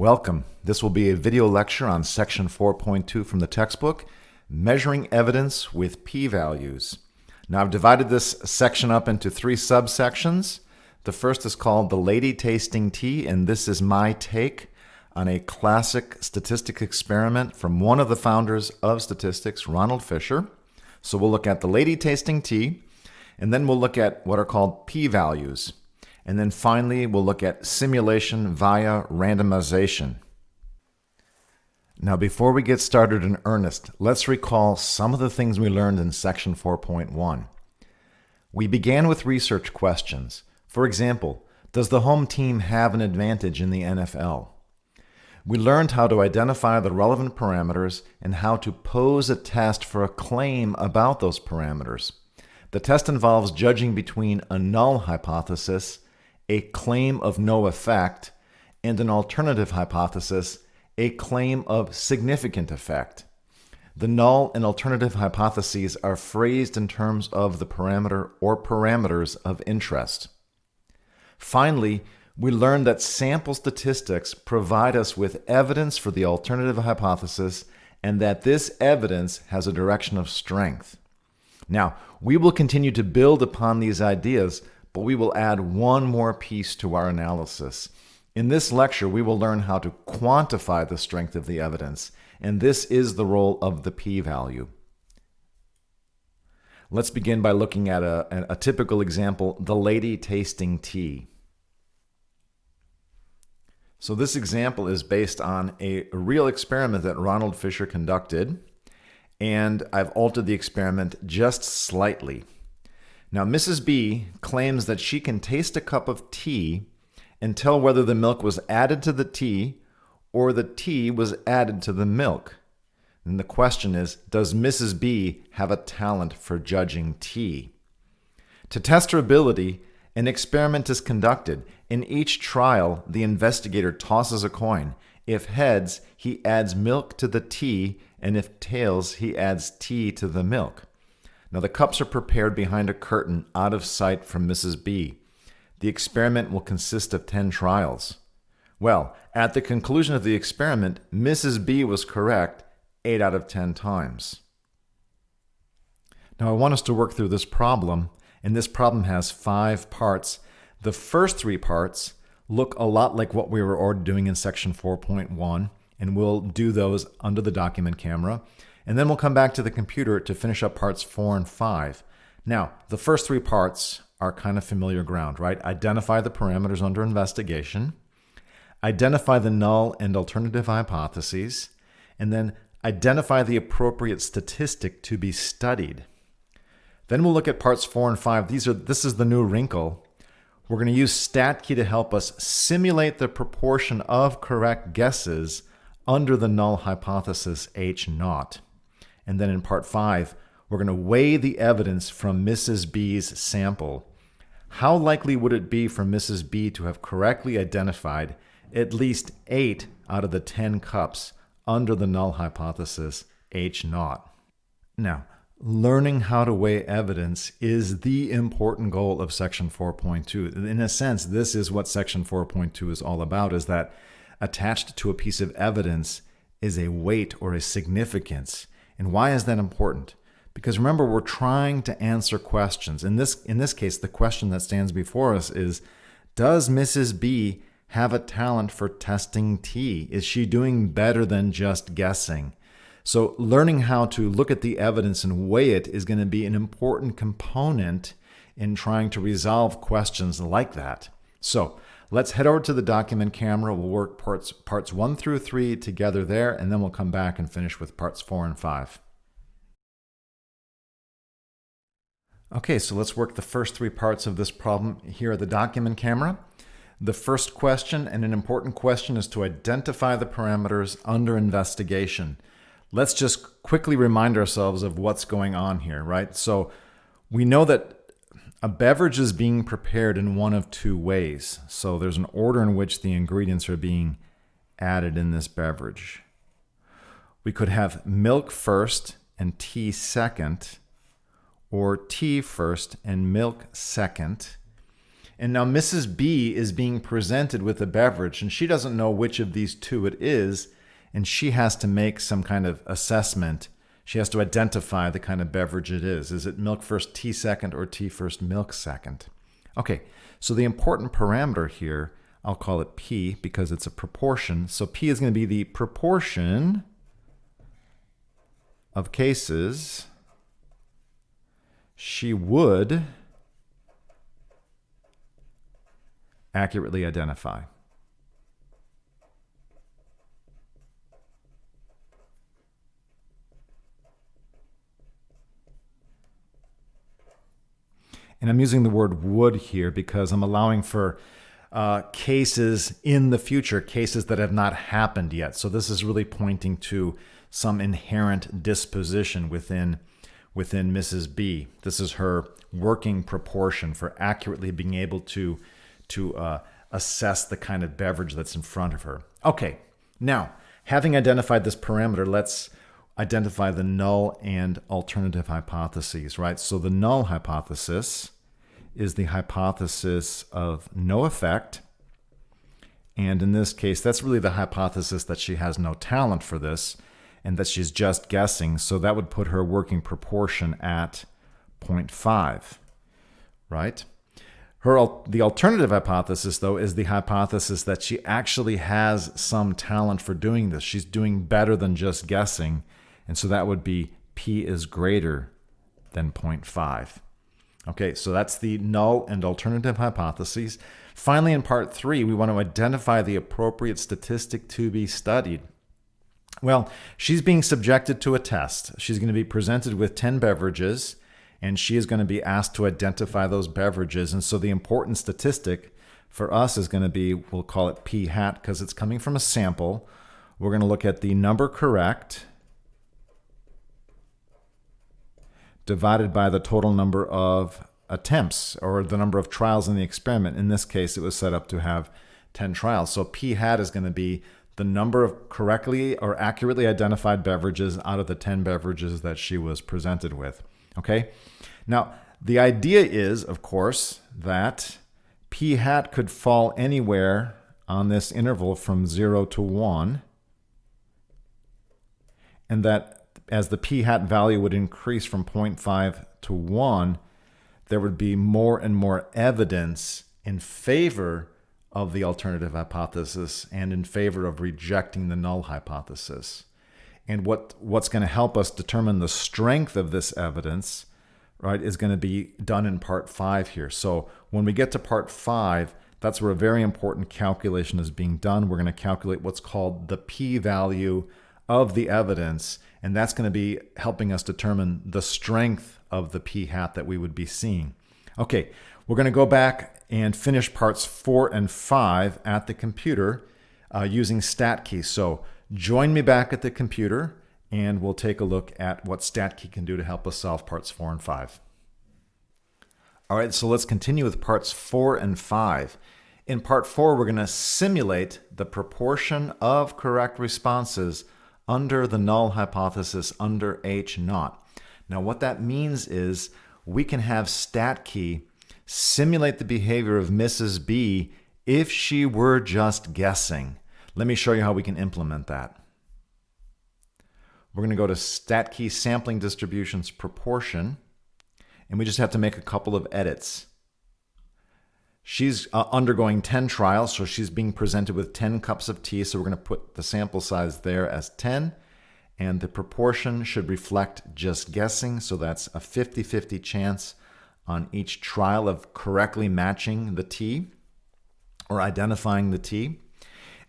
Welcome. This will be a video lecture on section 4.2 from the textbook, Measuring Evidence with P-Values. Now I've divided this section up into three subsections. The first is called The Lady Tasting Tea, and this is my take on a classic statistics experiment from one of the founders of statistics, Ronald Fisher. So we'll look at the lady tasting tea, and then we'll look at what are called p-values. And then finally, we'll look at simulation via randomization. Now, before we get started in earnest, let's recall some of the things we learned in section 4.1. We began with research questions. For example, does the home team have an advantage in the NFL? We learned how to identify the relevant parameters and how to pose a test for a claim about those parameters. The test involves judging between a null hypothesis, a claim of no effect, and an alternative hypothesis, a claim of significant effect. The null and alternative hypotheses are phrased in terms of the parameter or parameters of interest. Finally, we learned that sample statistics provide us with evidence for the alternative hypothesis and that this evidence has a direction of strength. Now, we will continue to build upon these ideas, but we will add one more piece to our analysis. In this lecture, we will learn how to quantify the strength of the evidence, and this is the role of the p-value. Let's begin by looking at a typical example, the lady tasting tea. So this example is based on a real experiment that Ronald Fisher conducted, and I've altered the experiment just slightly. Now, Mrs. B claims that she can taste a cup of tea and tell whether the milk was added to the tea or the tea was added to the milk. And the question is, does Mrs. B have a talent for judging tea? To test her ability, an experiment is conducted. In each trial, the investigator tosses a coin. If heads, he adds milk to the tea, and if tails, he adds tea to the milk. Now, the cups are prepared behind a curtain out of sight from Mrs. B. The experiment will consist of 10 trials. Well, at the conclusion of the experiment, Mrs. B was correct 8 out of 10 times. Now, I want us to work through this problem, and this problem has 5 parts. The first 3 parts look a lot like what we were already doing in section 4.1, and we'll do those under the document camera. And then we'll come back to the computer to finish up parts 4 and 5. Now, the first 3 parts are kind of familiar ground, right? Identify the parameters under investigation, identify the null and alternative hypotheses, and then identify the appropriate statistic to be studied. Then we'll look at parts 4 and 5. This is the new wrinkle. We're going to use StatKey to help us simulate the proportion of correct guesses under the null hypothesis H0. And then in part 5, we're going to weigh the evidence from Mrs. B's sample. How likely would it be for Mrs. B to have correctly identified at least 8 out of the 10 cups under the null hypothesis H0? Now, learning how to weigh evidence is the important goal of section 4.2. In a sense, this is what section 4.2 is all about, is that attached to a piece of evidence is a weight or a significance. And why is that important? Because remember, we're trying to answer questions. In this case, the question that stands before us is, does Mrs. B have a talent for testing tea? Is she doing better than just guessing? So learning how to look at the evidence and weigh it is going to be an important component in trying to resolve questions like that. So let's head over to the document camera. We'll work parts 1 through 3 together there, and then we'll come back and finish with parts 4 and 5. Okay, so let's work the first 3 parts of this problem here at the document camera. The first question, and an important question, is to identify the parameters under investigation. Let's just quickly remind ourselves of what's going on here, right? So we know that a beverage is being prepared in one of 2 ways. So there's an order in which the ingredients are being added in this beverage. We could have milk first and tea second, or tea first and milk second. And now Mrs. B is being presented with a beverage, and she doesn't know which of these two it is, and she has to make some kind of assessment. She has to identify the kind of beverage it is. Is it milk first, tea second, or tea first, milk second? Okay, so the important parameter here, I'll call it P because it's a proportion. So P is going to be the proportion of cases she would accurately identify. And I'm using the word would here because I'm allowing for cases in the future, cases that have not happened yet. So this is really pointing to some inherent disposition within Mrs. B. This is her working proportion for accurately being able to assess the kind of beverage that's in front of her. Okay, now, having identified this parameter, let's identify the null and alternative hypotheses, right? So the null hypothesis is the hypothesis of no effect. And in this case, that's really the hypothesis that she has no talent for this and that she's just guessing. So that would put her working proportion at 0.5, right? The alternative hypothesis, though, is the hypothesis that she actually has some talent for doing this. She's doing better than just guessing. And so that would be P is greater than 0.5. Okay, so that's the null and alternative hypotheses. Finally, in part 3, we want to identify the appropriate statistic to be studied. Well, she's being subjected to a test. She's going to be presented with 10 beverages, and she is going to be asked to identify those beverages. And so the important statistic for us is going to be, we'll call it P hat because it's coming from a sample. We're going to look at the number correct divided by the total number of attempts or the number of trials in the experiment. In this case, it was set up to have 10 trials. So P hat is going to be the number of correctly or accurately identified beverages out of the 10 beverages that she was presented with. Okay? Now, the idea is, of course, that P hat could fall anywhere on this interval from 0 to 1, and that as the P hat value would increase from 0.5 to 1, there would be more and more evidence in favor of the alternative hypothesis and in favor of rejecting the null hypothesis. And what's going to help us determine the strength of this evidence, right, is going to be done in part 5 here. So when we get to part 5, that's where a very important calculation is being done. We're going to calculate what's called the p-value of the evidence, and that's going to be helping us determine the strength of the p hat that we would be seeing. Okay, we're going to go back and finish parts 4 and 5 at the computer using StatKey. So join me back at the computer, and we'll take a look at what StatKey can do to help us solve parts 4 and 5. All right, so let's continue with parts 4 and 5. In part 4, we're going to simulate the proportion of correct responses under the null hypothesis under H0. Now, what that means is we can have StatKey simulate the behavior of Mrs. B if she were just guessing. Let me show you how we can implement that. We're going to go to StatKey Sampling Distributions Proportion, and we just have to make a couple of edits. She's undergoing 10 trials, so she's being presented with 10 cups of tea, so we're going to put the sample size there as 10, and the proportion should reflect just guessing, so that's a 50-50 chance on each trial of correctly matching the tea or identifying the tea.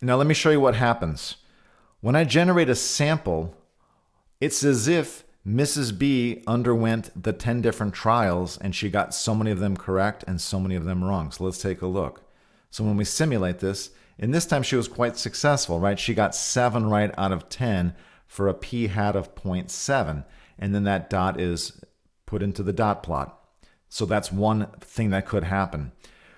Now let me show you what happens. When I generate a sample, it's as if Mrs. B underwent the 10 different trials and she got so many of them correct and so many of them wrong. So let's take a look. So when we simulate this, and this time she was quite successful, right? She got 7 right out of 10 for a p hat of 0.7. And then that dot is put into the dot plot. So that's one thing that could happen.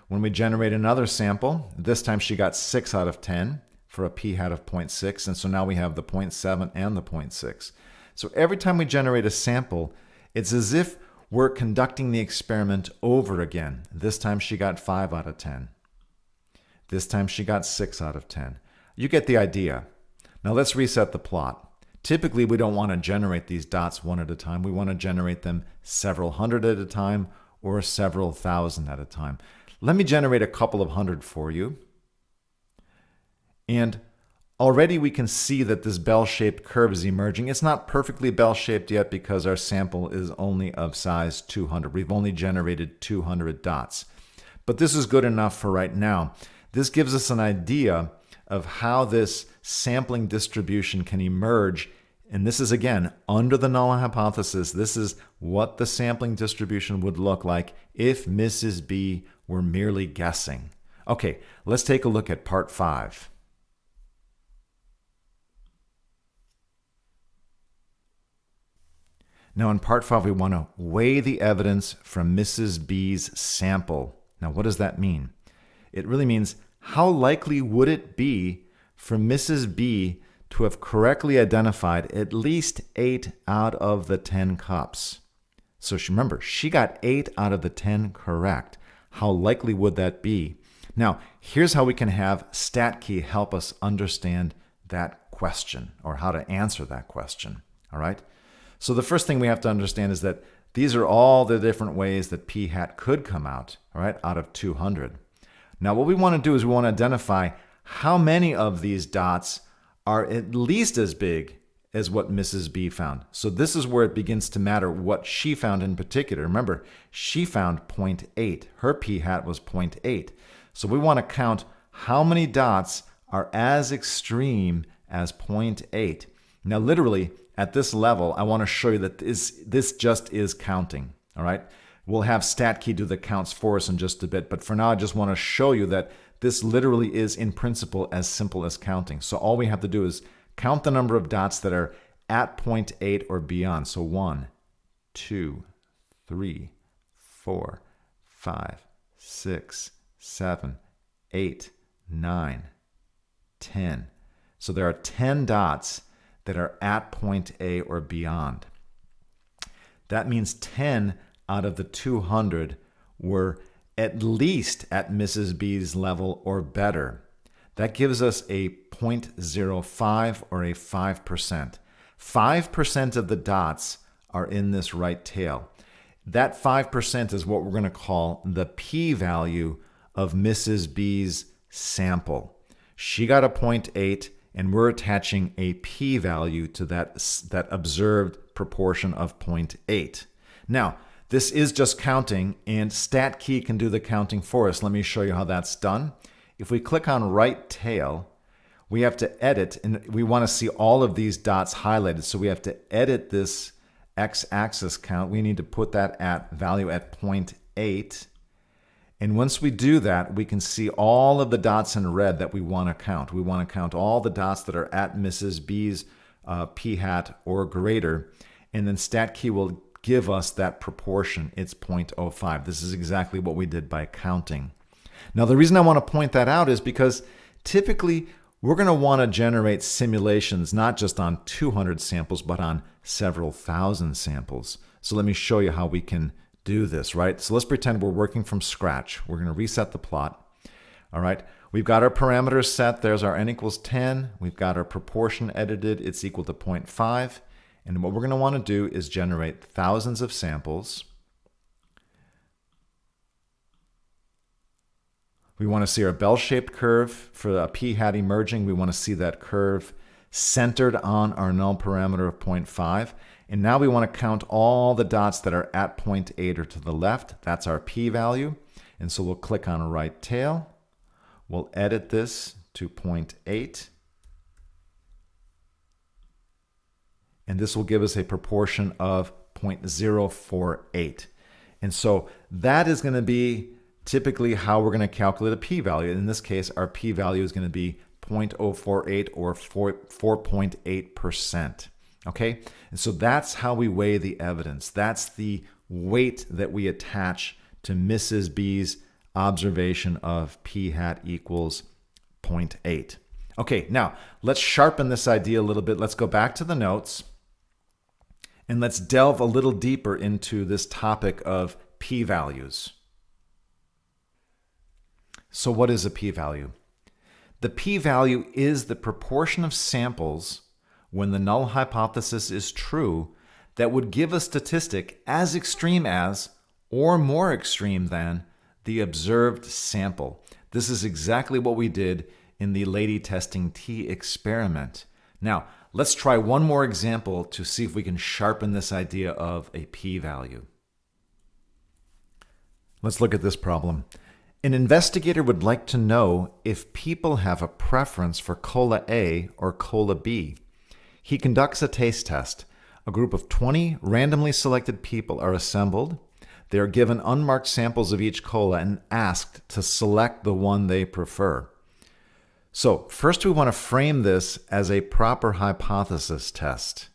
When we generate another sample, this time she got 6 out of 10 for a p hat of 0.6. And so now we have the 0.7 and the 0.6. So every time we generate a sample, it's as if we're conducting the experiment over again. This time she got 5 out of 10. This time she got 6 out of 10. You get the idea. Now let's reset the plot. Typically, we don't want to generate these dots one at a time. We want to generate them several hundred at a time or several thousand at a time. Let me generate a couple of hundred for you. And already we can see that this bell-shaped curve is emerging. It's not perfectly bell-shaped yet because our sample is only of size 200. We've only generated 200 dots. But this is good enough for right now. This gives us an idea of how this sampling distribution can emerge. And this is, again, under the null hypothesis. This is what the sampling distribution would look like if Mrs. B were merely guessing. Okay, let's take a look at part 5. Now in part 5, we want to weigh the evidence from Mrs. B's sample. Now what does that mean? It really means how likely would it be for Mrs. B to have correctly identified at least 8 out of the 10 cups. So remember, she got 8 out of the 10 correct. How likely would that be? Now, here's how we can have StatKey help us understand that question or how to answer that question. All right? So the first thing we have to understand is that these are all the different ways that p hat could come out, all right, out of 200. Now, what we want to do is we want to identify how many of these dots are at least as big as what Mrs. B found. So this is where it begins to matter what she found in particular. Remember, she found 0.8. Her p hat was 0.8. So we want to count how many dots are as extreme as 0.8. Now, literally, at this level, I want to show you that this just is counting, all right? We'll have StatKey do the counts for us in just a bit, but for now, I just want to show you that this literally is, in principle, as simple as counting. So all we have to do is count the number of dots that are at 0.8 or beyond. So 1, 2, 3, 4, 5, 6, 7, 8, 9, 10. So there are 10 dots that are at point A or beyond. That means 10 out of the 200 were at least at Mrs. B's level or better. That gives us a 0.05 or a 5%. 5% of the dots are in this right tail. That 5% is what we're going to call the p-value of Mrs. B's sample. She got a 0.8, and we're attaching a p-value to that observed proportion of 0.8. Now, this is just counting, and StatKey can do the counting for us. Let me show you how that's done. If we click on right tail, we have to edit, and we want to see all of these dots highlighted. So we have to edit this x-axis count. We need to put that value at 0.8. And once we do that, we can see all of the dots in red that we want to count. We want to count all the dots that are at Mrs. B's p hat or greater. And then StatKey will give us that proportion. It's 0.05. This is exactly what we did by counting. Now, the reason I want to point that out is because typically we're going to want to generate simulations not just on 200 samples, but on several thousand samples. So let me show you how we can do this, right? So let's pretend we're working from scratch. We're going to reset the plot. All right. We've got our parameters set. There's our n equals 10. We've got our proportion edited. It's equal to 0.5. And what we're going to want to do is generate thousands of samples. We want to see our bell-shaped curve for a p hat emerging. We want to see that curve centered on our null parameter of 0.5. And now we want to count all the dots that are at 0.8 or to the left. That's our p-value. And so we'll click on right tail. We'll edit this to 0.8. And this will give us a proportion of 0.048. And so that is going to be typically how we're going to calculate a p-value. In this case, our p-value is going to be 0.048 or 4.8%. Okay? And so that's how we weigh the evidence. That's the weight that we attach to Mrs. B's observation of p hat equals 0.8. Okay, now let's sharpen this idea a little bit. Let's go back to the notes. And let's delve a little deeper into this topic of p-values. So what is a p-value? The p-value is the proportion of samples when the null hypothesis is true that would give a statistic as extreme as or more extreme than the observed sample. This is exactly what we did in the lady testing T experiment. Now, let's try one more example to see if we can sharpen this idea of a p-value. Let's look at this problem. An investigator would like to know if people have a preference for cola A or cola B. He conducts a taste test. A group of 20 randomly selected people are assembled. They are given unmarked samples of each cola and asked to select the one they prefer. So first we want to frame this as a proper hypothesis test.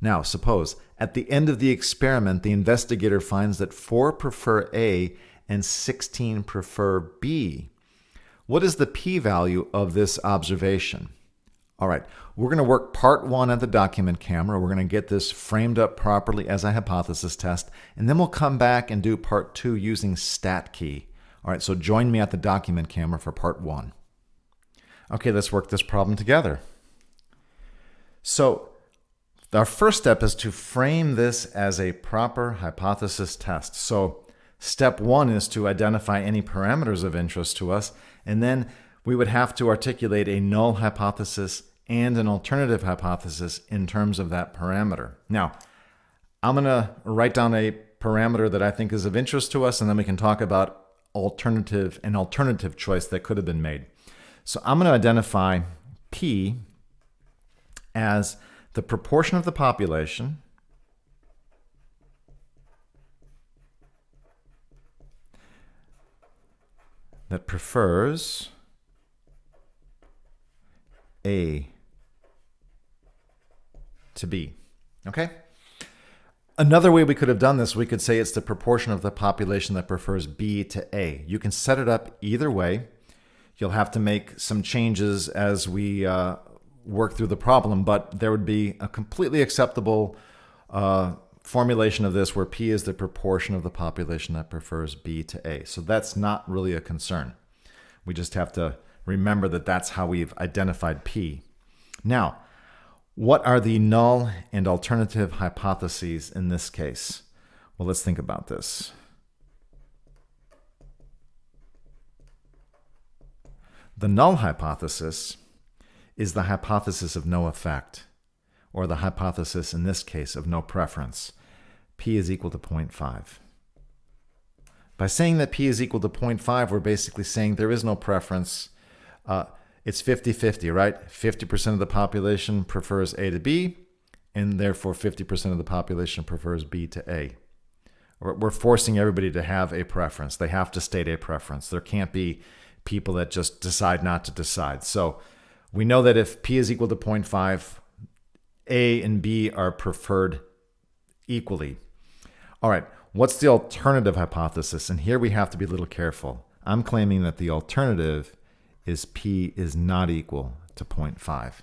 Now suppose at the end of the experiment the investigator finds that 4 prefer A and 16 prefer B. What is the p-value of this observation? All right, we're going to work part 1 at the document camera. We're going to get this framed up properly as a hypothesis test, and then we'll come back and do part 2 using StatKey. All right, so join me at the document camera for part 1. Okay, let's work this problem together. So our first step is to frame this as a proper hypothesis test. So step 1 is to identify any parameters of interest to us, and then we would have to articulate a null hypothesis and an alternative hypothesis in terms of that parameter. Now, I'm going to write down a parameter that I think is of interest to us, and then we can talk about an alternative choice that could have been made. So I'm going to identify P as the proportion of the population that prefers A to B. Okay? Another way we could have done this, we could say it's the proportion of the population that prefers B to A. You can set it up either way. You'll have to make some changes as we work through the problem, but there would be a completely acceptable formulation of this where P is the proportion of the population that prefers B to A. So that's not really a concern. We just have to remember that that's how we've identified P. Now, what are the null and alternative hypotheses in this case? Well, let's think about this. The null hypothesis is the hypothesis of no effect, or the hypothesis in this case of no preference. P is equal to 0.5. By saying that P is equal to 0.5, we're basically saying there is no preference. It's 50-50, right? 50% of the population prefers A to B, and therefore 50% of the population prefers B to A. We're forcing everybody to have a preference. They have to state a preference. There can't be people that just decide not to decide. So we know that if P is equal to 0.5, A and B are preferred equally. All right, what's the alternative hypothesis? And here we have to be a little careful. I'm claiming that the alternative is P is not equal to 0.5.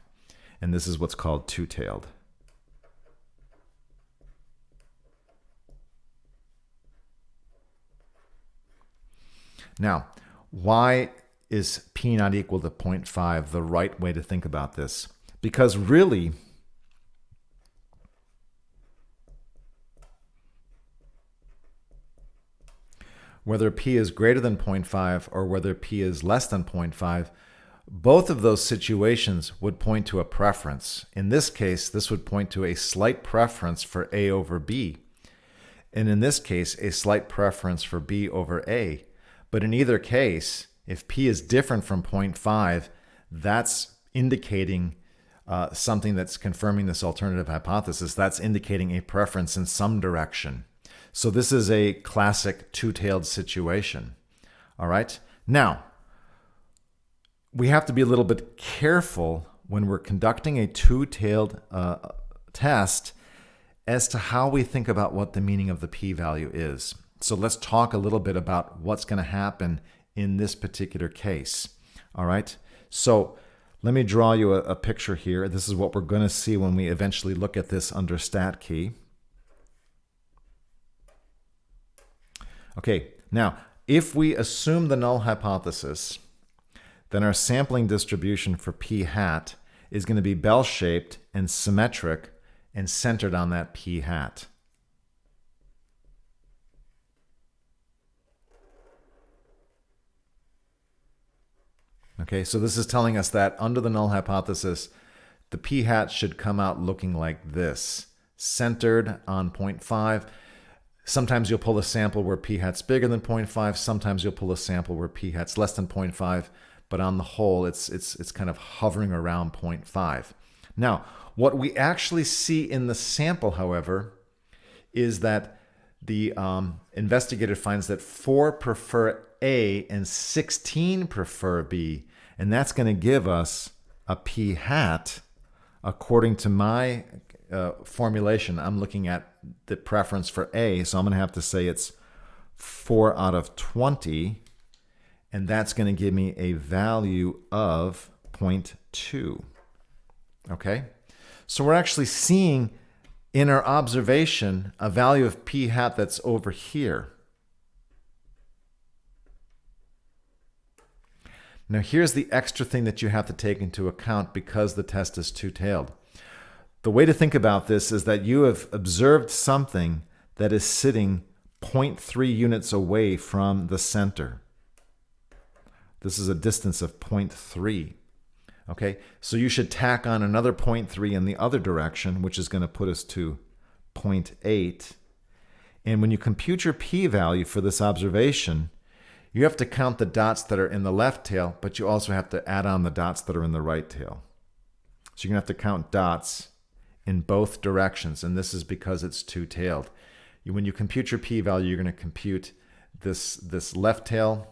And this is what's called two-tailed. Now, why is P not equal to 0.5 the right way to think about this? Because really, whether P is greater than 0.5 or whether P is less than 0.5, both of those situations would point to a preference. In this case, this would point to a slight preference for A over B. And in this case, a slight preference for B over A. But in either case, if P is different from 0.5, that's indicating something that's confirming this alternative hypothesis. That's indicating a preference in some direction. So this is a classic two-tailed situation. All right? Now, we have to be a little bit careful when we're conducting a two-tailed test as to how we think about what the meaning of the p-value is. So let's talk a little bit about what's going to happen in this particular case. All right? So let me draw you a picture here. This is what we're going to see when we eventually look at this under StatKey. Okay, now, if we assume the null hypothesis, then our sampling distribution for p hat is going to be bell-shaped and symmetric and centered on that p hat. Okay, so this is telling us that under the null hypothesis, the p hat should come out looking like this, centered on 0.5. Sometimes you'll pull a sample where p hat's bigger than 0.5. Sometimes you'll pull a sample where p hat's less than 0.5. But on the whole, it's kind of hovering around 0.5. Now, what we actually see in the sample, however, is that the investigator finds that 4 prefer A and 16 prefer B. And that's going to give us a p hat according to my formulation. I'm looking at the preference for A, so I'm going to have to say it's 4 out of 20. And that's going to give me a value of 0.2. Okay? So we're actually seeing in our observation a value of p hat that's over here. Now here's the extra thing that you have to take into account because the test is two-tailed. The way to think about this is that you have observed something that is sitting 0.3 units away from the center. This is a distance of 0.3. Okay, so you should tack on another 0.3 in the other direction, which is going to put us to 0.8. And when you compute your p-value for this observation, you have to count the dots that are in the left tail, but you also have to add on the dots that are in the right tail. So you're going to have to count dots in both directions, and this is because it's two-tailed. When you compute your p-value, you're going to compute this left tail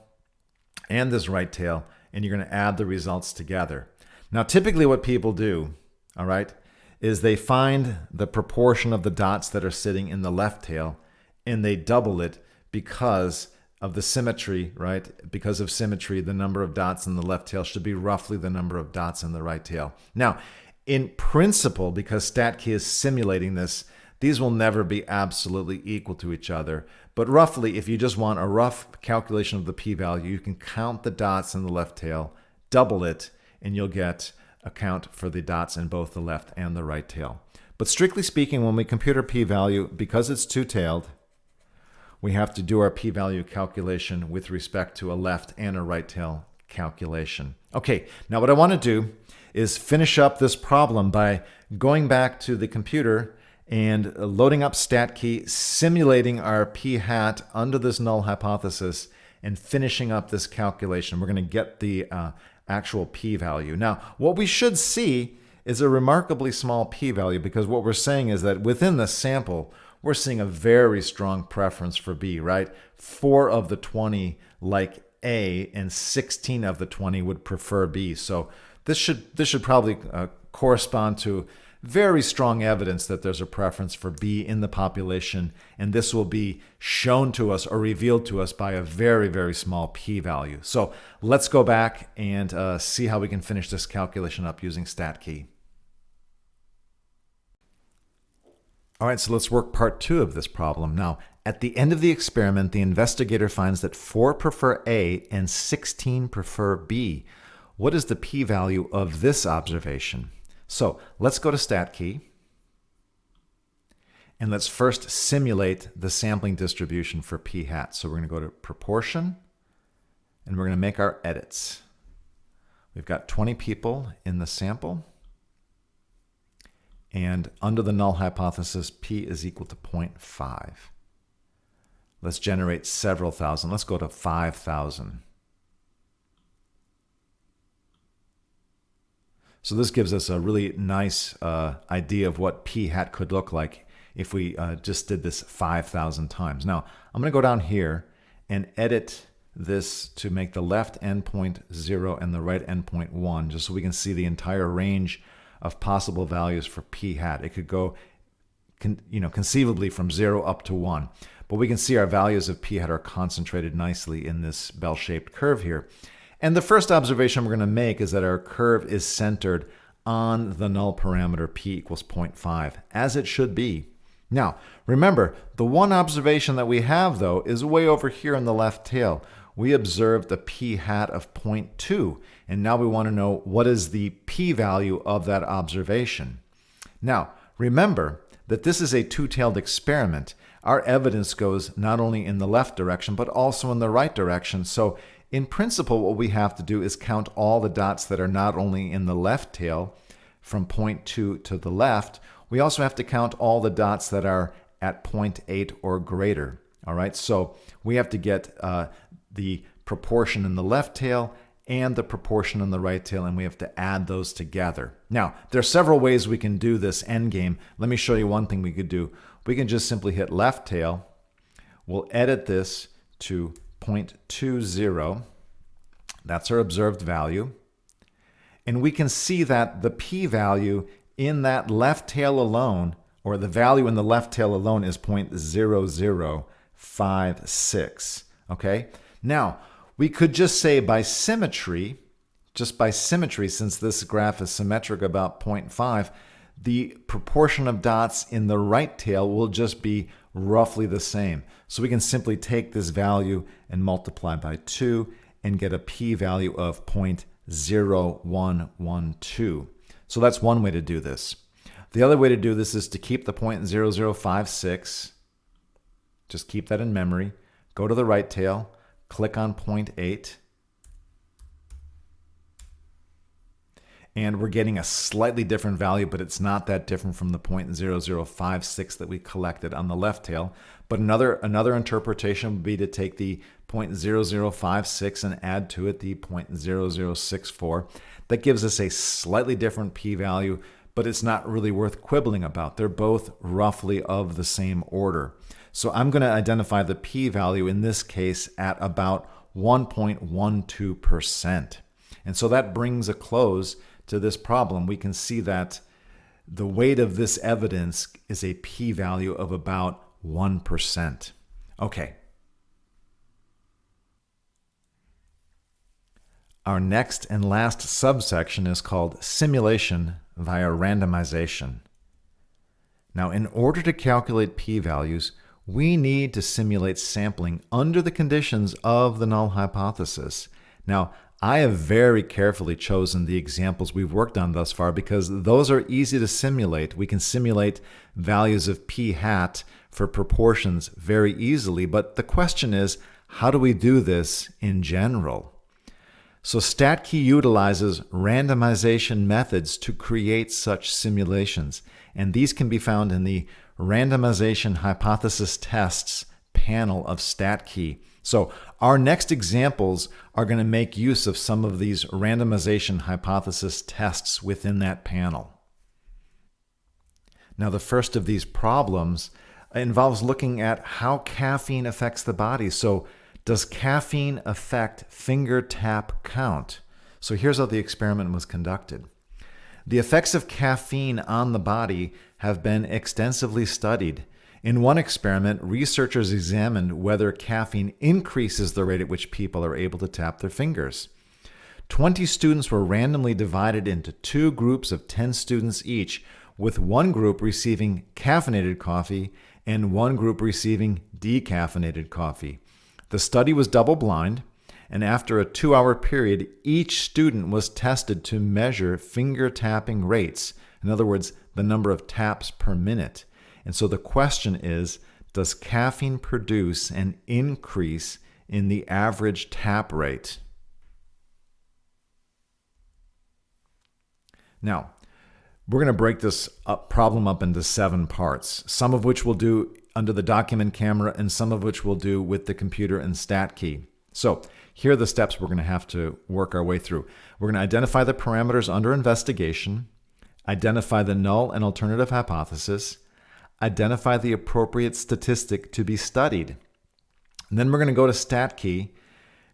and this right tail, and you're going to add the results together. Now, typically what people do, all right, is they find the proportion of the dots that are sitting in the left tail, and they double it because of the symmetry, right? Because of symmetry, the number of dots in the left tail should be roughly the number of dots in the right tail. Now, in principle, because StatKey is simulating this, these will never be absolutely equal to each other. But roughly, if you just want a rough calculation of the p-value, you can count the dots in the left tail, double it, and you'll get a count for the dots in both the left and the right tail. But strictly speaking, when we compute our p-value, because it's two-tailed, we have to do our p-value calculation with respect to a left and a right tail calculation. Okay, now what I want to do is finish up this problem by going back to the computer and loading up StatKey, simulating our p hat under this null hypothesis, and finishing up this calculation. We're going to get the actual p-value. Now, what we should see is a remarkably small p-value, because what we're saying is that within the sample, we're seeing a very strong preference for B, right? 4 of the 20 like A, and 16 of the 20 would prefer B. So this should probably correspond to very strong evidence that there's a preference for B in the population, and this will be shown to us or revealed to us by a very, very small p-value. So let's go back and see how we can finish this calculation up using StatKey. All right, so let's work part 2 of this problem. Now, at the end of the experiment, the investigator finds that 4 prefer A and 16 prefer B. What is the p-value of this observation? So let's go to StatKey, and let's first simulate the sampling distribution for p hat. So we're going to go to proportion, and we're going to make our edits. We've got 20 people in the sample, and under the null hypothesis, p is equal to 0.5. Let's generate several thousand. Let's go to 5,000. So this gives us a really nice idea of what p hat could look like if we just did this 5,000 times. Now, I'm going to go down here and edit this to make the left endpoint 0 and the right endpoint 1, just so we can see the entire range of possible values for p hat. It could go conceivably from 0 up to 1. But we can see our values of p hat are concentrated nicely in this bell-shaped curve here. And the first observation we're going to make is that our curve is centered on the null parameter p equals 0.5, as it should be. Now, remember, the one observation that we have, though, is way over here in the left tail. We observed a p-hat of 0.2, and now we want to know what is the p-value of that observation. Now, remember that this is a two-tailed experiment. Our evidence goes not only in the left direction, but also in the right direction. So, in principle, what we have to do is count all the dots that are not only in the left tail from 0.2 to the left, we also have to count all the dots that are at 0.8 or greater. All right, so we have to get the proportion in the left tail and the proportion in the right tail, and we have to add those together. Now, there are several ways we can do this endgame. Let me show you one thing we could do. We can just simply hit left tail. We'll edit this to 0.20. That's our observed value. And we can see that the p-value in that left tail alone, or the value in the left tail alone, is 0.0056. Okay? Now, we could just say by symmetry, since this graph is symmetric about 0.5, the proportion of dots in the right tail will just be roughly the same. So we can simply take this value and multiply by 2 and get a p-value of 0.0112. So that's one way to do this. The other way to do this is to keep the 0.0056. Just keep that in memory. Go to the right tail, click on 0.8. And we're getting a slightly different value, but it's not that different from the 0.0056 that we collected on the left tail. But another interpretation would be to take the 0.0056 and add to it the 0.0064. That gives us a slightly different p-value, but it's not really worth quibbling about. They're both roughly of the same order. So I'm going to identify the p-value in this case at about 1.12%. And so that brings a close to this problem. We can see that the weight of this evidence is a p-value of about 1%. Okay. Our next and last subsection is called simulation via randomization. Now, in order to calculate p-values, we need to simulate sampling under the conditions of the null hypothesis. Now, I have very carefully chosen the examples we've worked on thus far because those are easy to simulate. We can simulate values of p-hat for proportions very easily, but the question is, how do we do this in general? So StatKey utilizes randomization methods to create such simulations, and these can be found in the Randomization Hypothesis Tests panel of StatKey. So our next examples are going to make use of some of these randomization hypothesis tests within that panel. Now, the first of these problems involves looking at how caffeine affects the body. So does caffeine affect finger tap count? So here's how the experiment was conducted. The effects of caffeine on the body have been extensively studied. In one experiment, researchers examined whether caffeine increases the rate at which people are able to tap their fingers. 20 students were randomly divided into two groups of 10 students each, with one group receiving caffeinated coffee and one group receiving decaffeinated coffee. The study was double-blind, and after a 2-hour period, each student was tested to measure finger tapping rates. In other words, the number of taps per minute. And so the question is, does caffeine produce an increase in the average tap rate? Now, we're going to break this problem up into 7 parts, some of which we'll do under the document camera and some of which we'll do with the computer and StatKey. So here are the steps we're going to have to work our way through. We're going to identify the parameters under investigation, identify the null and alternative hypothesis, identify the appropriate statistic to be studied. And then we're going to go to StatKey,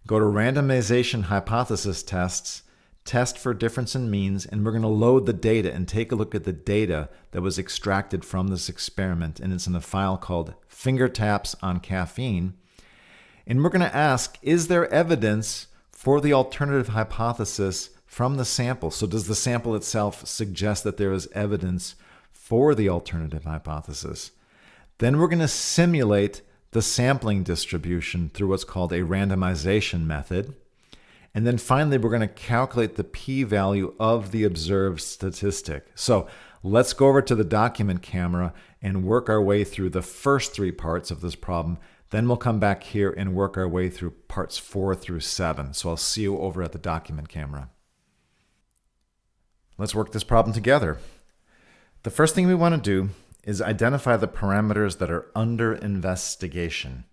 go to randomization hypothesis tests, test for difference in means, and we're going to load the data and take a look at the data that was extracted from this experiment. And it's in a file called Finger Taps on Caffeine. And we're going to ask, is there evidence for the alternative hypothesis from the sample? So does the sample itself suggest that there is evidence for the alternative hypothesis? Then we're going to simulate the sampling distribution through what's called a randomization method. And then finally, we're going to calculate the p-value of the observed statistic. So let's go over to the document camera and work our way through the first three parts of this problem. Then we'll come back here and work our way through parts 4 through 7. So I'll see you over at the document camera. Let's work this problem together. The first thing we want to do is identify the parameters that are under investigation.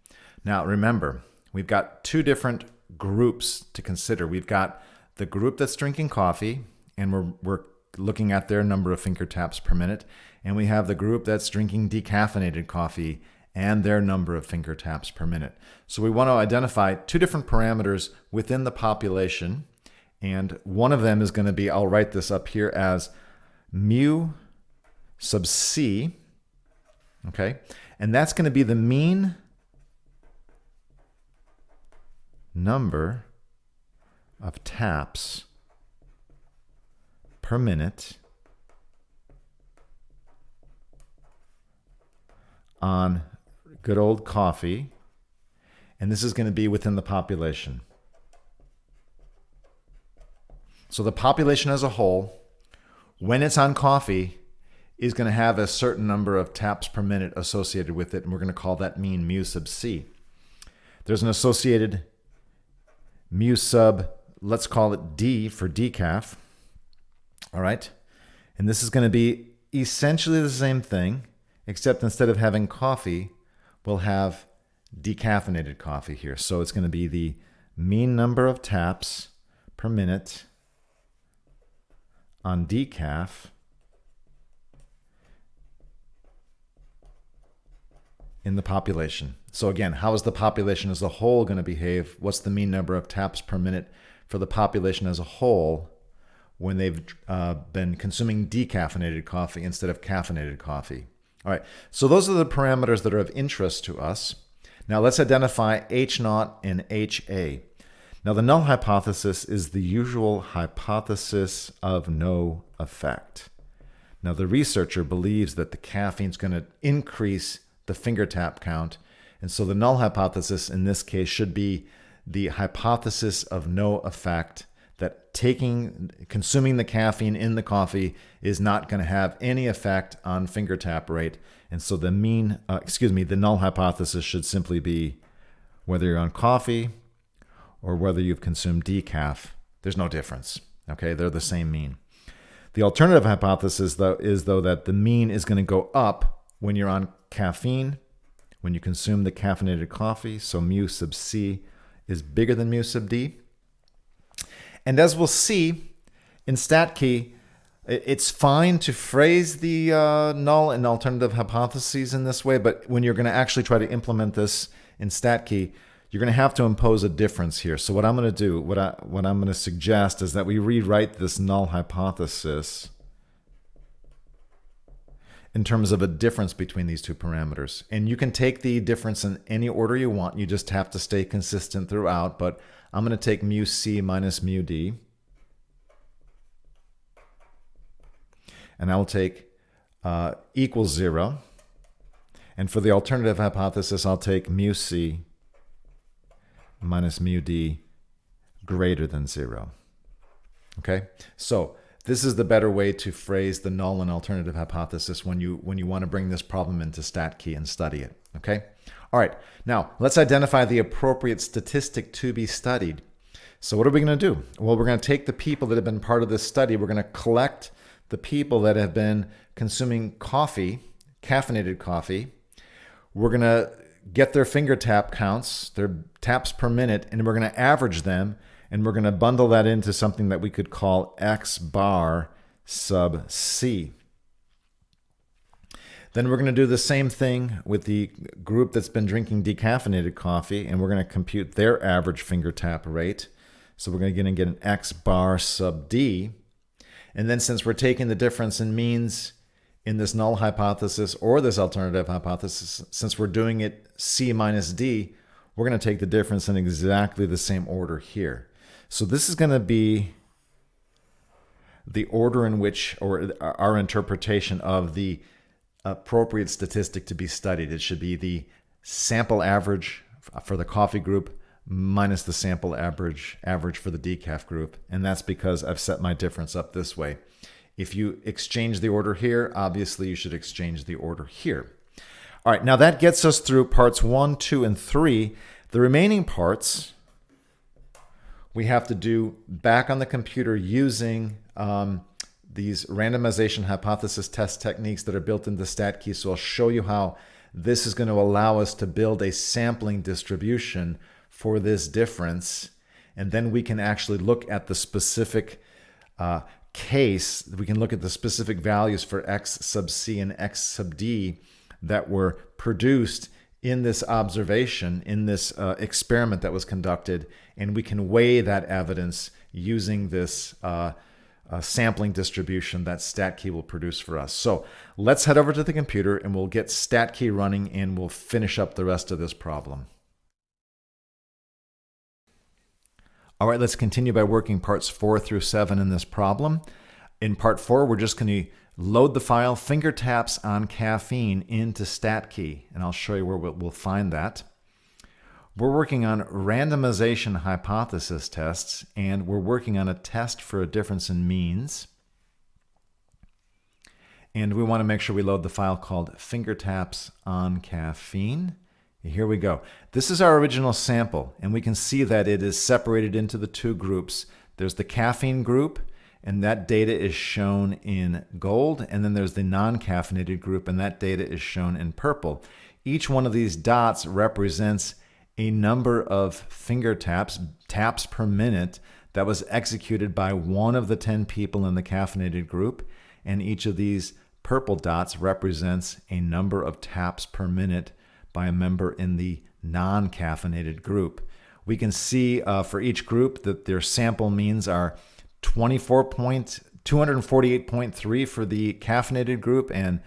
Now remember, we've got two different groups to consider. We've got the group that's drinking coffee, and we're looking at their number of finger taps per minute. And we have the group that's drinking decaffeinated coffee and their number of finger taps per minute. So we want to identify two different parameters within the population. And one of them is going to be, I'll write this up here as mu sub c, okay? And that's going to be the mean number of taps per minute on good old coffee, and this is going to be within the population. So the population as a whole, when it's on coffee, is going to have a certain number of taps per minute associated with it, and we're going to call that mean mu sub c. There's an associated mu sub, let's call it d for decaf, all right? And this is going to be essentially the same thing, except instead of having coffee, we'll have decaffeinated coffee here. So it's going to be the mean number of taps per minute on decaf in the population. So again, how is the population as a whole going to behave? What's the mean number of taps per minute for the population as a whole when they've been consuming decaffeinated coffee instead of caffeinated coffee? All right, so those are the parameters that are of interest to us. Now let's identify H0 and HA. Now the null hypothesis is the usual hypothesis of no effect. Now the researcher believes that the caffeine is going to increase the finger tap count, and so the null hypothesis in this case should be the hypothesis of no effect, that consuming the caffeine in the coffee is not going to have any effect on finger tap rate. And so the the null hypothesis should simply be whether you're on coffee or whether you've consumed decaf, there's no difference. Okay, they're the same mean. The alternative hypothesis though is that the mean is going to go up when you're on caffeine, when you consume the caffeinated coffee. So mu sub c is bigger than mu sub d. And as we'll see in StatKey, it's fine to phrase the null and alternative hypotheses in this way, but when you're going to actually try to implement this in StatKey, you're going to have to impose a difference here. So what I'm going to do, what I'm going to suggest is that we rewrite this null hypothesis in terms of a difference between these two parameters. And you can take the difference in any order you want. You just have to stay consistent throughout, but I'm going to take mu c minus mu d. And I'll take equals 0. And for the alternative hypothesis, I'll take mu c minus mu d greater than 0. Okay? So this is the better way to phrase the null and alternative hypothesis when you want to bring this problem into StatKey and study it. Okay? All right. Now, let's identify the appropriate statistic to be studied. So what are we going to do? Well, we're going to take the people that have been part of this study. We're going to collect the people that have been consuming coffee, caffeinated coffee. We're going to get their finger tap counts, their taps per minute, and we're going to average them, and we're going to bundle that into something that we could call X bar sub C. Then we're going to do the same thing with the group that's been drinking decaffeinated coffee, and we're going to compute their average finger tap rate. So we're going to get an X bar sub D. And then since we're taking the difference in means in this null hypothesis or this alternative hypothesis, since we're doing it C minus D, we're going to take the difference in exactly the same order here. So this is going to be the order in which, or our interpretation of the appropriate statistic to be studied. It should be the sample average for the coffee group minus the sample average for the decaf group. And that's because I've set my difference up this way. If you exchange the order here, obviously you should exchange the order here. All right, now that gets us through parts 1, 2, and 3. The remaining parts we have to do back on the computer using these randomization hypothesis test techniques that are built into StatKey. So I'll show you how this is going to allow us to build a sampling distribution for this difference. And then we can actually look at the specific case. We can look at the specific values for x sub c and x sub d that were produced in this observation, in this experiment that was conducted, and we can weigh that evidence using this sampling distribution that StatKey will produce for us. So let's head over to the computer and we'll get StatKey running and we'll finish up the rest of this problem. All right, let's continue by working parts 4 through 7 in this problem. In part 4, we're just going to load the file finger taps on caffeine into StatKey, and I'll show you where we'll find that. We're working on randomization hypothesis tests, and we're working on a test for a difference in means. And we want to make sure we load the file called finger taps on caffeine. Here we go. This is our original sample, and we can see that it is separated into the two groups. There's the caffeine group, and that data is shown in gold, and then there's the non-caffeinated group, and that data is shown in purple. Each one of these dots represents a number of finger taps per minute that was executed by one of the 10 people in the caffeinated group, and each of these purple dots represents a number of taps per minute by a member in the non-caffeinated group. We can see for each group that their sample means are 248.3 for the caffeinated group and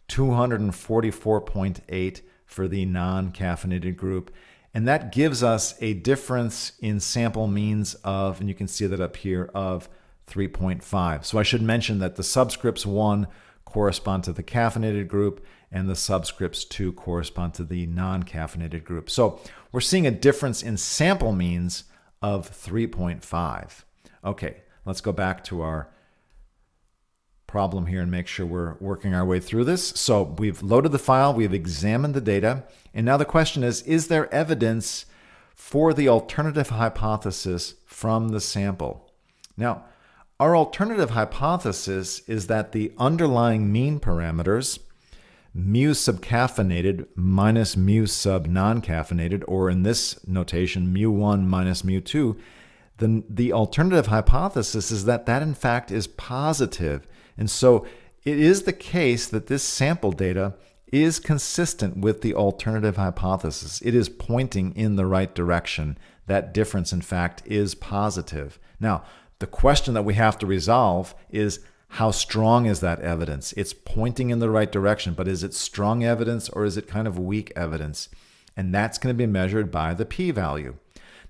244.8 for the non-caffeinated group. And that gives us a difference in sample means of, and you can see that up here, of 3.5. So I should mention that the subscripts 1 correspond to the caffeinated group and the subscripts 2 correspond to the non-caffeinated group. So we're seeing a difference in sample means of 3.5. Okay, let's go back to our problem here and make sure we're working our way through this. So we've loaded the file, we've examined the data, and now the question is there evidence for the alternative hypothesis from the sample? Now, our alternative hypothesis is that the underlying mean parameters, mu sub caffeinated minus mu sub non-caffeinated, or in this notation, mu1 minus mu2, the alternative hypothesis is that in fact is positive. And so it is the case that this sample data is consistent with the alternative hypothesis. It is pointing in the right direction. That difference, in fact, is positive. Now, the question that we have to resolve is, how strong is that evidence? It's pointing in the right direction, but is it strong evidence or is it kind of weak evidence? And that's going to be measured by the p-value.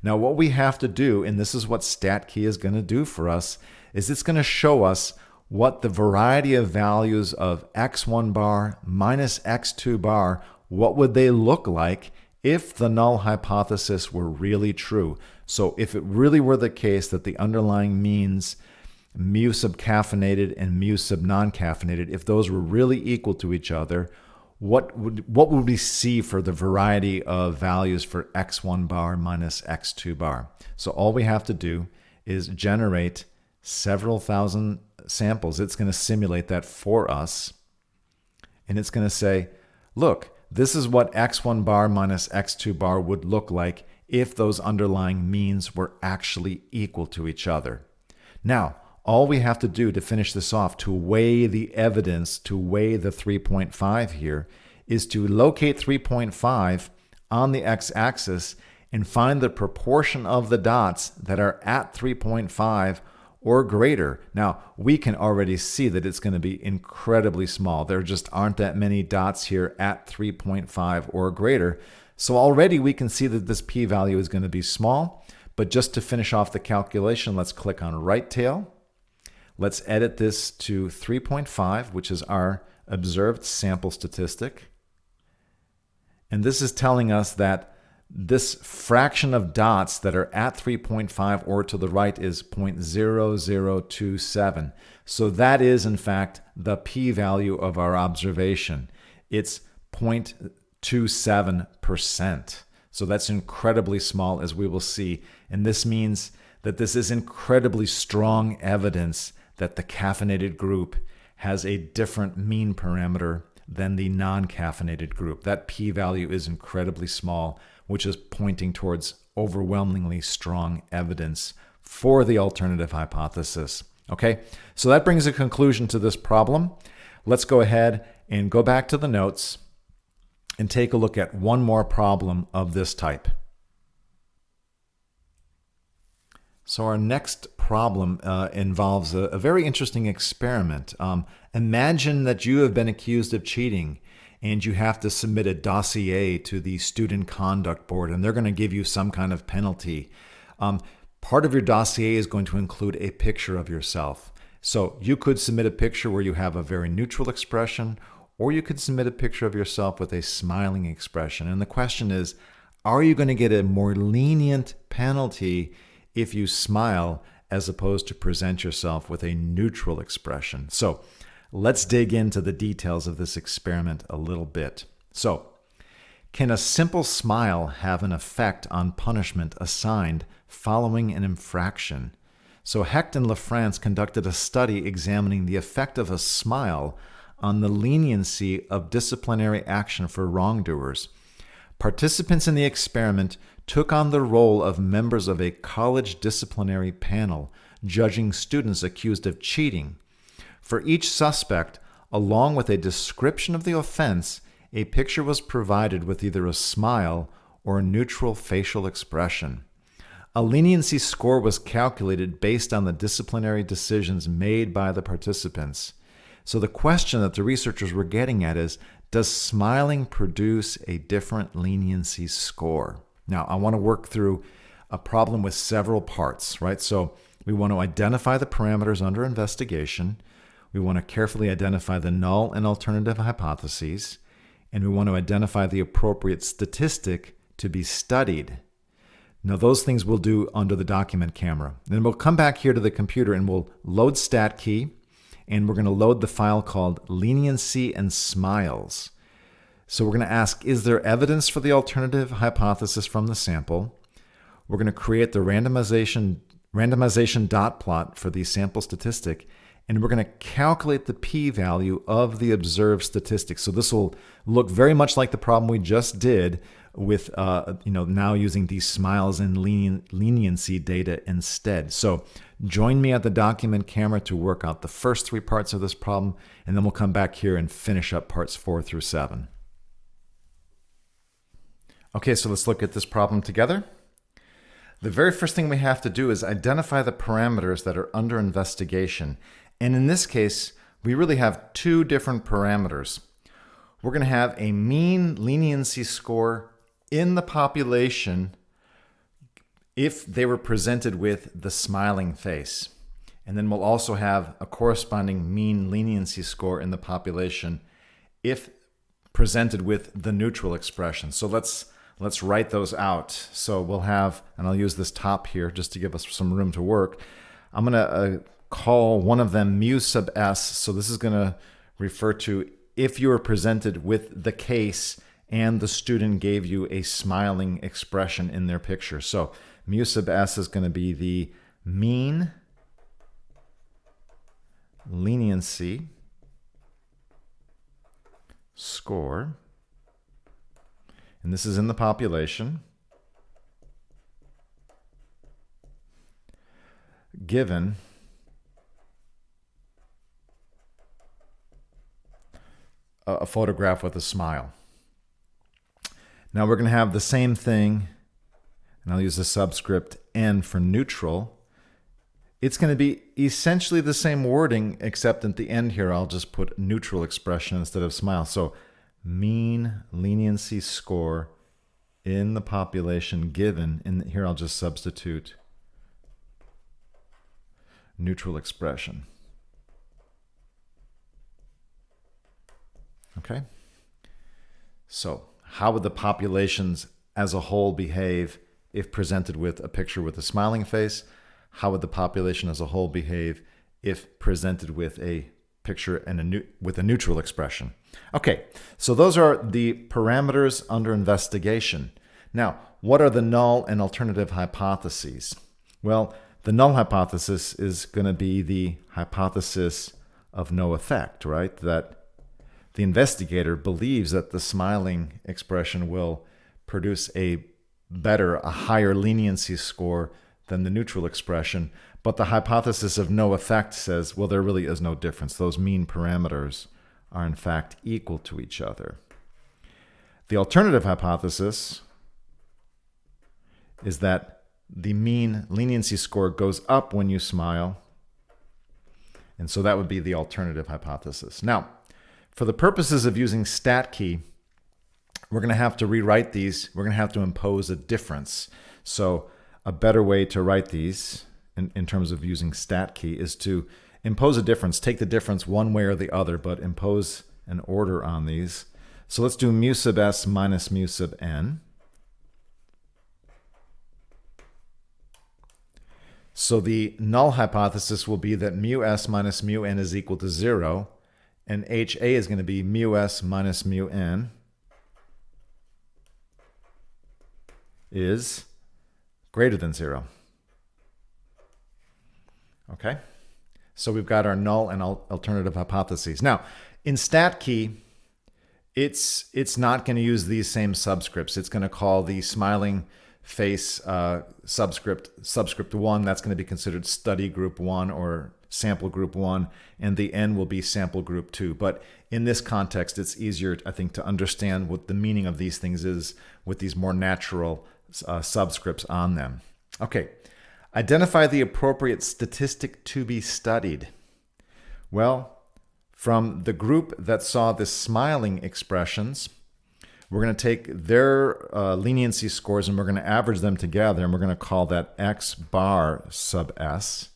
Now, what we have to do, and this is what StatKey is going to do for us, is it's going to show us what the variety of values of x1 bar minus x2 bar, what would they look like if the null hypothesis were really true. So if it really were the case that the underlying means mu sub caffeinated and mu sub non-caffeinated, if those were really equal to each other, what would we see for the variety of values for x1 bar minus x2 bar? So all we have to do is generate several thousand samples. It's going to simulate that for us. And it's going to say, look, this is what x1 bar minus x2 bar would look like if those underlying means were actually equal to each other. Now, all we have to do to finish this off, to weigh the evidence, to weigh the 3.5 here, is to locate 3.5 on the x-axis and find the proportion of the dots that are at 3.5 or greater. Now, we can already see that it's going to be incredibly small. There just aren't that many dots here at 3.5 or greater. So already we can see that this p-value is going to be small. But just to finish off the calculation, let's click on right tail. Let's edit this to 3.5, which is our observed sample statistic. And this is telling us that this fraction of dots that are at 3.5 or to the right is 0.0027. So that is, in fact, the p-value of our observation. It's 0.27%. So that's incredibly small, as we will see. And this means that this is incredibly strong evidence that the caffeinated group has a different mean parameter than the non-caffeinated group. That p-value is incredibly small, which is pointing towards overwhelmingly strong evidence for the alternative hypothesis. Okay, so that brings a conclusion to this problem. Let's go ahead and go back to the notes and take a look at one more problem of this type. So our next problem involves a very interesting experiment. Imagine that you have been accused of cheating and you have to submit a dossier to the Student Conduct Board, and they're going to give you some kind of penalty. Part of your dossier is going to include a picture of yourself. So you could submit a picture where you have a very neutral expression, or you could submit a picture of yourself with a smiling expression. And the question is, are you going to get a more lenient penalty if you smile as opposed to present yourself with a neutral expression? So let's dig into the details of this experiment a little bit. So, can a simple smile have an effect on punishment assigned following an infraction? So Hecht and LaFrance conducted a study examining the effect of a smile on the leniency of disciplinary action for wrongdoers. Participants in the experiment took on the role of members of a college disciplinary panel, judging students accused of cheating. For each suspect, along with a description of the offense, a picture was provided with either a smile or a neutral facial expression. A leniency score was calculated based on the disciplinary decisions made by the participants. So the question that the researchers were getting at is, does smiling produce a different leniency score? Now, I want to work through a problem with several parts, right? So we want to identify the parameters under investigation. We want to carefully identify the null and alternative hypotheses, and we want to identify the appropriate statistic to be studied. Now, those things we'll do under the document camera. Then we'll come back here to the computer and we'll load StatKey, and we're going to load the file called leniency and smiles. So we're going to ask, is there evidence for the alternative hypothesis from the sample? We're going to create the randomization dot plot for the sample statistic, and we're going to calculate the p-value of the observed statistic. So this will look very much like the problem we just did with now using these smiles and leniency data instead. So join me at the document camera to work out the first three parts of this problem, and then we'll come back here and finish up parts 4 through 7. Okay, so let's look at this problem together. The very first thing we have to do is identify the parameters that are under investigation. And in this case, we really have two different parameters. We're going to have a mean leniency score in the population if they were presented with the smiling face. And then we'll also have a corresponding mean leniency score in the population if presented with the neutral expression. So let's write those out. So we'll have, and I'll use this top here just to give us some room to work. I'm going to call one of them mu sub s. So this is going to refer to if you were presented with the case and the student gave you a smiling expression in their picture. So mu sub s is going to be the mean leniency score. And this is in the population, given a photograph with a smile. Now we're going to have the same thing, and I'll use the subscript n for neutral. It's going to be essentially the same wording, except at the end here I'll just put neutral expression instead of smile. So mean leniency score in the population given, and here I'll just substitute neutral expression. Okay? So, how would the populations as a whole behave if presented with a picture with a smiling face? How would the population as a whole behave if presented with a picture and with a neutral expression? Okay, so those are the parameters under investigation. Now, what are the null and alternative hypotheses? Well, the null hypothesis is going to be the hypothesis of no effect, right? That the investigator believes that the smiling expression will produce a higher leniency score than the neutral expression, but the hypothesis of no effect says, well, there really is no difference. Those mean parameters are in fact equal to each other. The alternative hypothesis is that the mean leniency score goes up when you smile, and so that would be the alternative hypothesis. Now, for the purposes of using stat key, we're going to have to rewrite these. We're going to have to impose a difference. So a better way to write these in terms of using stat key is to impose a difference. Take the difference one way or the other, but impose an order on these. So let's do mu sub s minus mu sub n. So the null hypothesis will be that mu s minus mu n is equal to 0, and HA is going to be mu s minus mu n is greater than 0. Okay? So we've got our null and alternative hypotheses. Now, in stat key, it's not going to use these same subscripts. It's going to call the smiling face subscript 1. That's going to be considered study group 1 or sample group 1, and the n will be sample group 2. But in this context, it's easier, I think, to understand what the meaning of these things is with these more natural subscripts on them. Okay, identify the appropriate statistic to be studied. Well, from the group that saw the smiling expressions, we're going to take their leniency scores and we're going to average them together, and we're going to call that x bar sub s.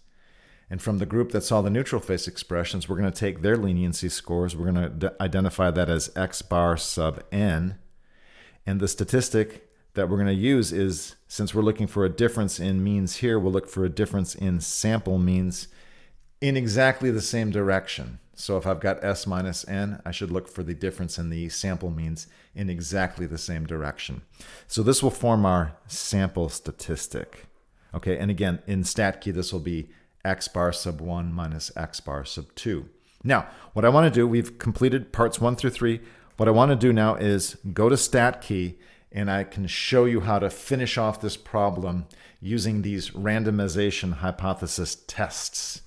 And from the group that saw the neutral face expressions, we're going to take their leniency scores. We're going to identify that as x bar sub n. And the statistic that we're going to use is, since we're looking for a difference in means here, we'll look for a difference in sample means in exactly the same direction. So if I've got s minus n, I should look for the difference in the sample means in exactly the same direction. So this will form our sample statistic. Okay, and again, in stat key, this will be x bar sub 1 minus x bar sub 2. Now, what I want to do, we've completed parts 1 through 3. What I want to do now is go to stat key, and I can show you how to finish off this problem using these randomization hypothesis tests.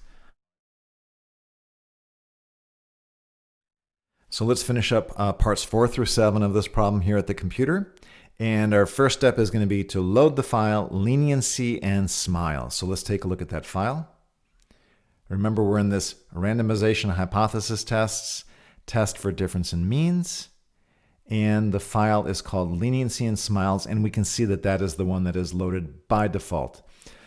So let's finish up parts 4 through 7 of this problem here at the computer. And our first step is going to be to load the file leniency and smile. So let's take a look at that file. Remember, we're in this randomization hypothesis tests, test for difference in means. And the file is called leniency and smiles, and we can see that that is the one that is loaded by default.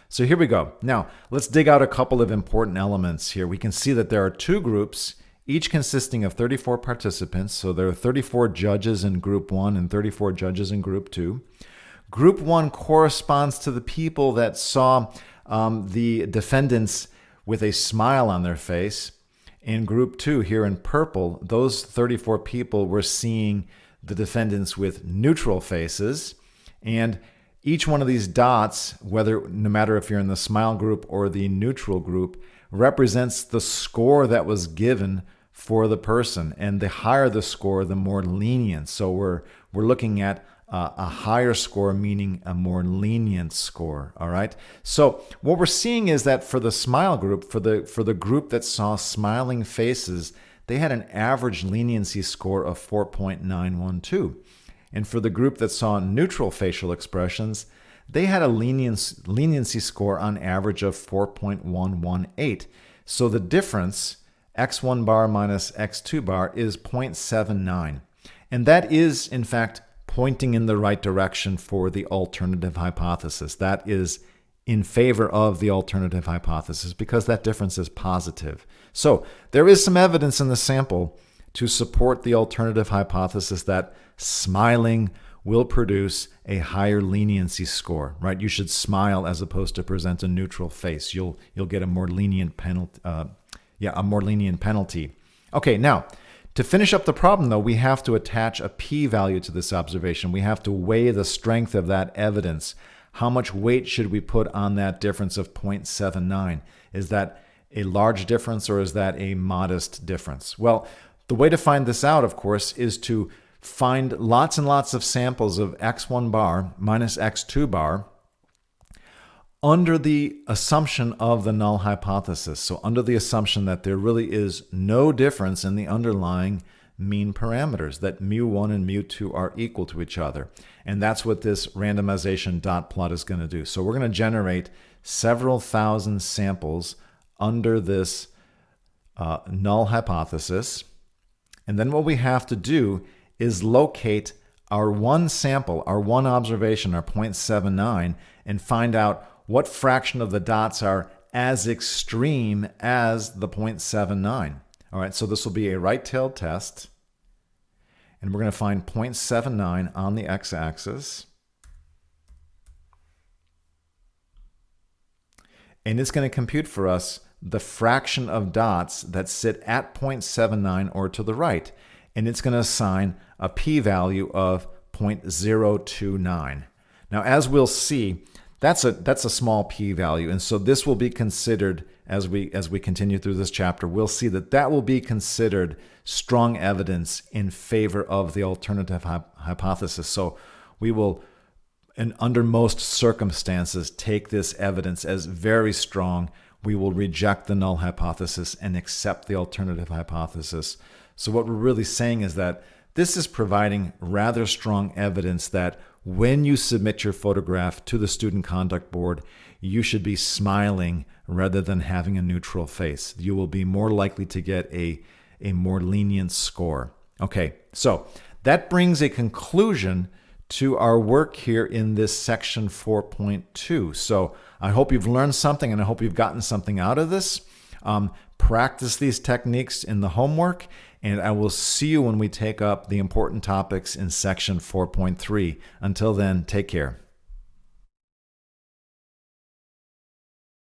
So here we go. Now, let's dig out a couple of important elements here. We can see that there are two groups, each consisting of 34 participants. So there are 34 judges in group 1 and 34 judges in group 2. Group 1 corresponds to the people that saw the defendants with a smile on their face. In group 2, here in purple, those 34 people were seeing the defendants with neutral faces. And each one of these dots, no matter if you're in the smile group or the neutral group, represents the score that was given for the person. And the higher the score, the more lenient. So we're looking at a higher score, meaning a more lenient score. All right. So what we're seeing is that for the smile group, for the group that saw smiling faces, they had an average leniency score of 4.912. And for the group that saw neutral facial expressions, they had a leniency score on average of 4.118. So the difference, x1 bar minus x2 bar, is 0.79. And that is, in fact, pointing in the right direction for the alternative hypothesis. That is in favor of the alternative hypothesis because that difference is positive. So there is some evidence in the sample to support the alternative hypothesis that smiling will produce a higher leniency score, right? You should smile as opposed to present a neutral face. You'll get a more lenient penalty. Okay, now to finish up the problem, though, we have to attach a p-value to this observation. We have to weigh the strength of that evidence. How much weight should we put on that difference of 0.79? Is that a large difference or is that a modest difference? Well, the way to find this out, of course, is to find lots and lots of samples of x1 bar minus x2 bar under the assumption of the null hypothesis. So under the assumption that there really is no difference in the underlying mean parameters, that mu1 and mu2 are equal to each other. And that's what this randomization dot plot is going to do. So we're going to generate several thousand samples under this null hypothesis. And then what we have to do is locate our one sample, our one observation, our 0.79, and find out what fraction of the dots are as extreme as the 0.79. All right, so this will be a right-tailed test, and we're going to find 0.79 on the x-axis. And it's going to compute for us the fraction of dots that sit at 0.79 or to the right. And it's going to assign a p-value of 0.029. Now, as we'll see, that's a small p-value, and so this will be considered as we continue through this chapter. We'll see that will be considered strong evidence in favor of the alternative hypothesis. So we will, and under most circumstances, take this evidence as very strong. We will reject the null hypothesis and accept the alternative hypothesis. So what we're really saying is that this is providing rather strong evidence that when you submit your photograph to the Student Conduct Board, you should be smiling rather than having a neutral face. You will be more likely to get a more lenient score. Okay, so that brings a conclusion to our work here in this section 4.2. So I hope you've learned something and I hope you've gotten something out of this. Practice these techniques in the homework, and I will see you when we take up the important topics in section 4.3. Until then, take care.